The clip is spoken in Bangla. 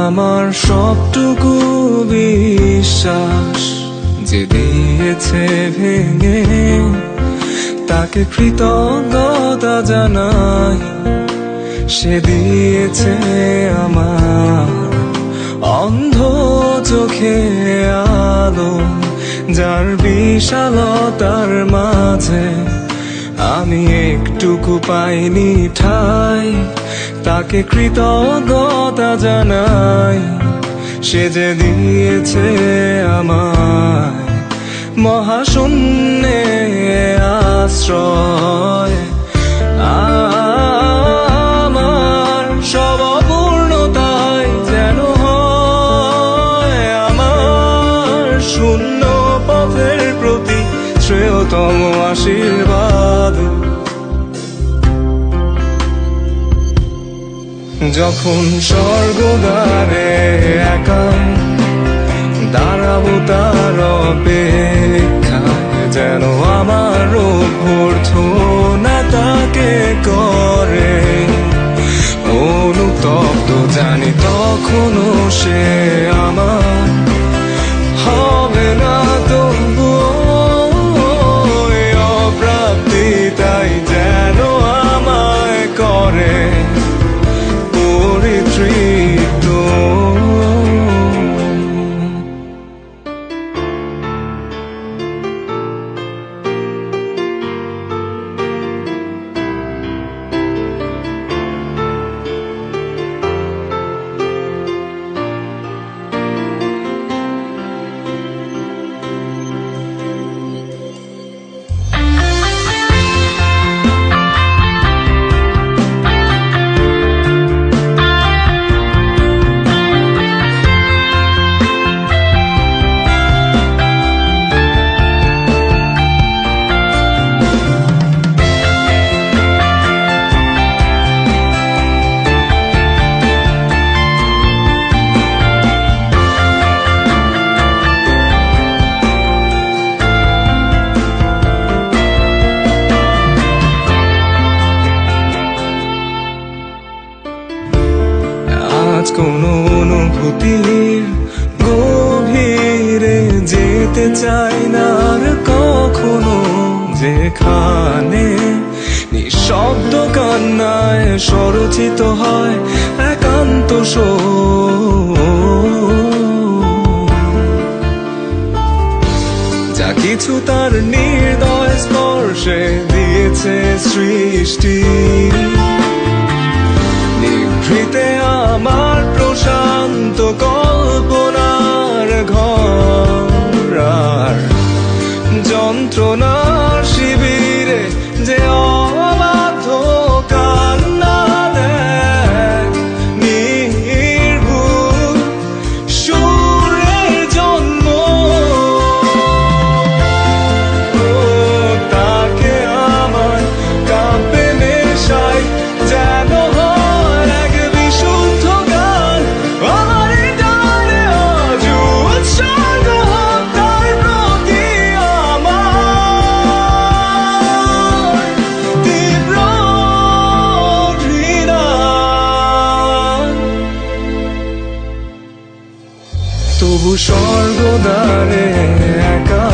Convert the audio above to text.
আমার সবটুকু বিশ্বাস যে দিয়েছে ভেঙে, তাকে কৃতজ্ঞতা জানাই। সে দিয়েছে আমার অন্ধ চোখে আলো, যার বিশালতার মাঝে আমি একটুকু পাইনি ঠাই। তাকে কৃতজ্ঞতা জানাই, সে যে দিয়েছে আমায় মহাশূন্যে আশ্রয়। আমার সব অপূর্ণতায় যেন হয় আমার শূন্য পথের প্রতি শ্রেয়তম আশীর্বাদ। যখন স্বর্গদ্বারে একা দাঁড়াবো তার অপেক্ষায়, যেন আমার অভ্যর্থনা তাকে করে অনুতপ্ত। জানি তখনও সে আমার হবে না তবুও অপ্রাপ্তি, তাই যেন আমায় করে পরিতৃপ্ত। আজ কোনো অনুভূতির গভীরে যেতে চাই না আর কখনো, যেখানে নিঃশব্দ কান্নায় স্বরচিত হয় একান্ত যা কিছু তার নির্দয় স্পর্শে দিয়েছে সৃষ্টি। নিভৃতে আমার প্রশান্ত কল্পনার ঘর, আর যন্ত্রণার শিবিরে যে অবাধ্য কান্না দেয় নির্ভুল সুরের জন্ম, তাকে আমার কাব্যে মেশাই যেন তবু স্বর্গদ্বারে একা